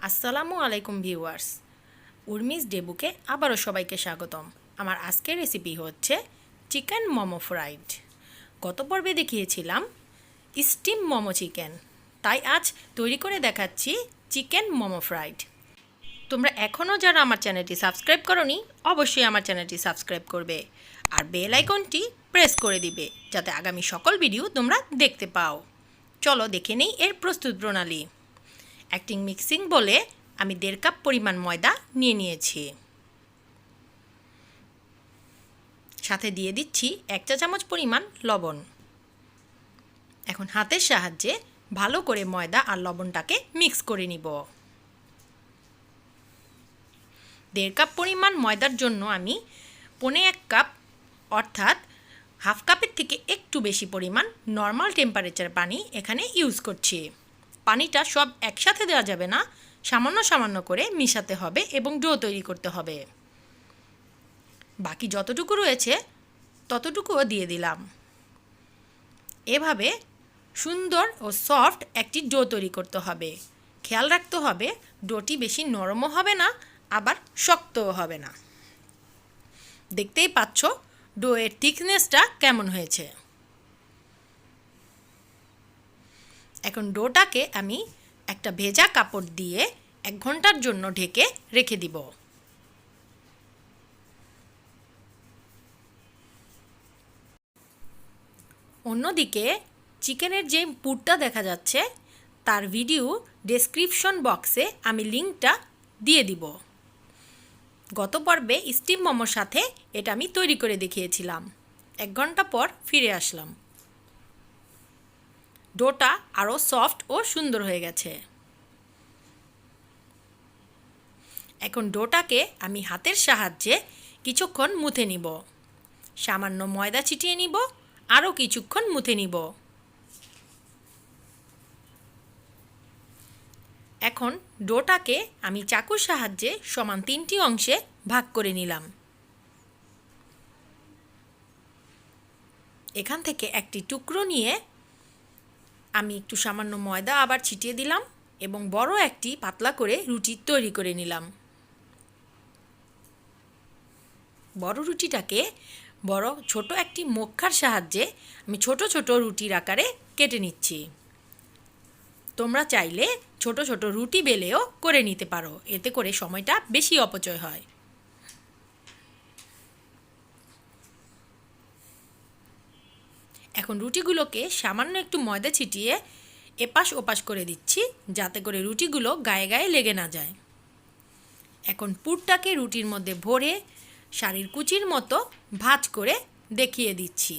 আসসালামু আলাইকুম ভিউয়ার্স, উর্মিস ডেবুকে আবারও সবাইকে স্বাগতম। আমার আজকের রেসিপি হচ্ছে চিকেন মোমো ফ্রাইড। গত পর্বে দেখিয়েছিলাম স্টিম মোমো চিকেন, তাই আজ তৈরি করে দেখাচ্ছি চিকেন মোমো ফ্রাইড। তোমরা এখনও যারা আমার চ্যানেলটি সাবস্ক্রাইব করোনি, অবশ্যই আমার চ্যানেলটি সাবস্ক্রাইব করবে আর বেল আইকনটি প্রেস করে দিবে, যাতে আগামী সকল ভিডিও তোমরা দেখতে পাও। চলো দেখে নেই এর প্রস্তুত প্রণালী। একটি মিক্সিং বলে আমি 1.5 কাপ পরিমাণ ময়দা নিয়েছি। সাথে দিয়ে দিচ্ছি 1 চা চামচ পরিমাণ লবণ। এখন হাতের সাহায্যে ভালো করে ময়দা আর লবণটাকে মিক্স করে নিব। 1.5 কাপ পরিমাণ ময়দার জন্য আমি 1.25 কাপ অর্থাৎ হাফ কাপের থেকে একটু বেশি পরিমাণ নর্মাল টেম্পারেচার পানি এখানে ইউজ করছি। পানিটা সব একসাথে দেওয়া যাবে না, সামান্য সামান্য করে মিশাতে হবে এবং ডো তৈরি করতে হবে। বাকি যতটুকু রয়েছে ততটুকুও দিয়ে দিলাম। এভাবে সুন্দর ও সফট একটি ডো তৈরি করতে হবে। খেয়াল রাখতে হবে ডোটি বেশি নরমও হবে না, আবার শক্তও হবে না। দেখতেই পাচ্ছ ডোয়ের থিকনেসটা কেমন হয়েছে। এখন ডোটাকে আমি একটা ভেজা কাপড় দিয়ে 1 ঘন্টার জন্য ঢেকে রেখে দিব। অন্যদিকে চিকেনের যে পুরটা দেখা যাচ্ছে তার ভিডিও ডেসক্রিপশন বক্সে আমি লিঙ্কটা দিয়ে দিব। গত পর্বে স্টিম মোমোর সাথে এটা আমি তৈরি করে দেখিয়েছিলাম। 1 ঘন্টা পর ফিরে আসলাম। ডোটা আরও সফট ও সুন্দর হয়ে গেছে। এখন ডোটাকে আমি হাতের সাহায্যে কিছুক্ষণ মুথে নিব। সামান্য ময়দা ছিটিয়ে নিব, আরও কিছুক্ষণ মুথে নিব। এখন ডোটাকে আমি চাকুর সাহায্যে সমান 3টি অংশে ভাগ করে নিলাম। এখান থেকে একটি টুকরো নিয়ে আমি একটু সামান্য ময়দা আবার ছিটিয়ে দিলাম এবং বড় একটি পাতলা করে রুটি তৈরি করে নিলাম। বড় রুটিটাকে ছোট একটি মুখার সাহায্যে আমি ছোট ছোট রুটির আকারে কেটে নিচ্ছি। তোমরা চাইলে ছোট ছোট রুটি বেলেও করে নিতে পারো, এতে করে সময়টা বেশি অপচয় হয়। এখন রুটিগুলোকে সামান্য একটু ময়দা ছিটিয়ে এপাশ ওপাশ করে দিচ্ছি, যাতে করে রুটিগুলো গায়ে গায়ে লেগে না যায়। এখন পুরটাকে রুটির মধ্যে ভরে শাড়ির কুচির মতো ভাঁজ করে দেখিয়ে দিচ্ছি।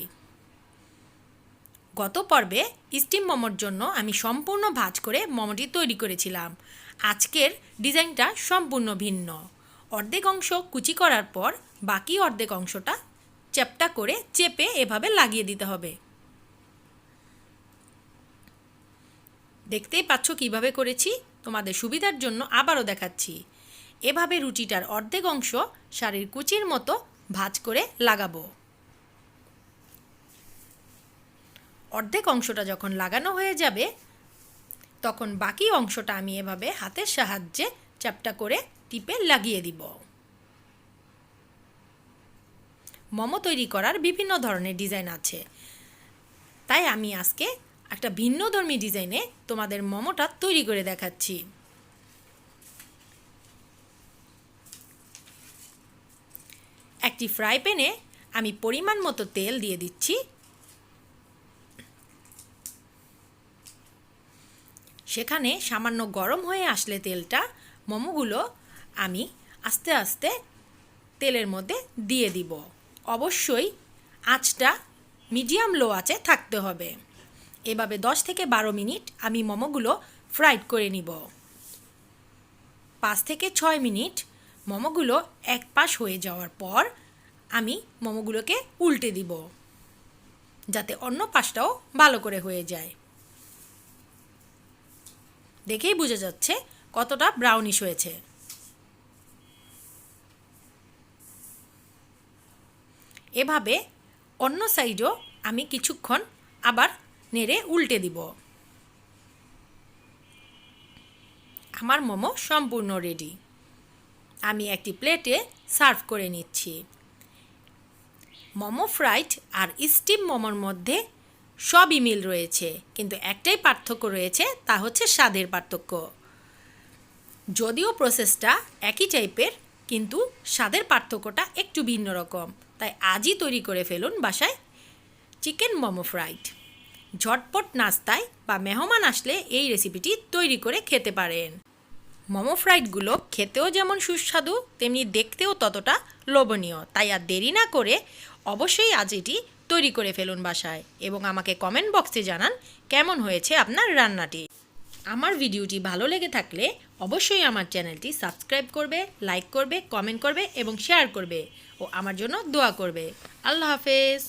গত পর্বে স্টিম মোমোর জন্য আমি সম্পূর্ণ ভাঁজ করে মোমোটি তৈরি করেছিলাম। আজকের ডিজাইনটা সম্পূর্ণ ভিন্ন। অর্ধেক অংশ কুচি করার পর বাকি অর্ধেক অংশটা চ্যাপ্টা করে চেপে এভাবে লাগিয়ে দিতে হবে। দেখতেই পাচ্ছ কিভাবে করেছি। তোমাদের সুবিধার জন্য আবারও দেখাচ্ছি। এভাবে রুটিটার অর্ধেক অংশ শাড়ির কুচির মতো ভাঁজ করে লাগাবো। অর্ধেক অংশটা যখন লাগানো হয়ে যাবে তখন বাকি অংশটা আমি এভাবে হাতের সাহায্যে চ্যাপ্টা করে টিপে লাগিয়ে দিব। মোমো তৈরি করার বিভিন্ন ধরনের ডিজাইন আছে, তাই আমি আজকে একটা ভিন্নধর্মী ডিজাইনে তোমাদের মোমোটা তৈরি করে দেখাচ্ছি। একটি ফ্রাই প্যানে আমি পরিমাণ মতো তেল দিয়ে দিচ্ছি। সেখানে সামান্য গরম হয়ে আসলে তেলটা, মোমোগুলো আমি আস্তে আস্তে তেলের মধ্যে দিয়ে দিব। অবশ্যই আঁচটা মিডিয়াম লো আঁচে থাকতে হবে। এভাবে 10 থেকে 12 মিনিট আমি মোমোগুলো ফ্রাইড করে নিব। 5 থেকে 6 মিনিট মোমোগুলো এক পাশ হয়ে যাওয়ার পর আমি মোমোগুলোকে উল্টে দিব, যাতে অন্য পাশটাও ভালো করে হয়ে যায়। দেখেই বোঝা যাচ্ছে কতটা ব্রাউনিশ হয়েছে। এভাবে অন্য সাইডও আমি কিছুক্ষণ আবার নেড়ে উল্টে দিব। আমার মোমো সম্পূর্ণ রেডি। আমি একটি প্লেটে সার্ভ করে নিচ্ছি। মোমো ফ্রাইড আর স্টিম মোমোর মধ্যে সবই মিল রয়েছে, কিন্তু একটাই পার্থক্য রয়েছে, তা হচ্ছে স্বাদের পার্থক্য। যদিও প্রসেসটা একই টাইপের, কিন্তু স্বাদের পার্থক্যটা একটু ভিন্ন রকম। তাই আজই তৈরি করে ফেলুন বাসায় চিকেন মোমো ফ্রাইড। ঝটপট নাস্তায় বা মেহমান আসলে এই রেসিপিটি তৈরি করে খেতে পারেন। মোমো ফ্রাইডগুলো খেতেও যেমন সুস্বাদু, তেমনি দেখতেও ততটা লোভনীয়। তাই আর দেরি না করে অবশ্যই আজ এটি তৈরি করে ফেলুন বাসায়, এবং আমাকে কমেন্ট বক্সে জানান কেমন হয়েছে আপনার রান্নাটি। আমার ভিডিওটি ভালো লেগে থাকলে অবশ্যই আমার চ্যানেলটি সাবস্ক্রাইব করবে, লাইক করবে, কমেন্ট করবে এবং শেয়ার করবে ও আমার জন্য দোয়া করবে। আল্লাহ হাফেজ।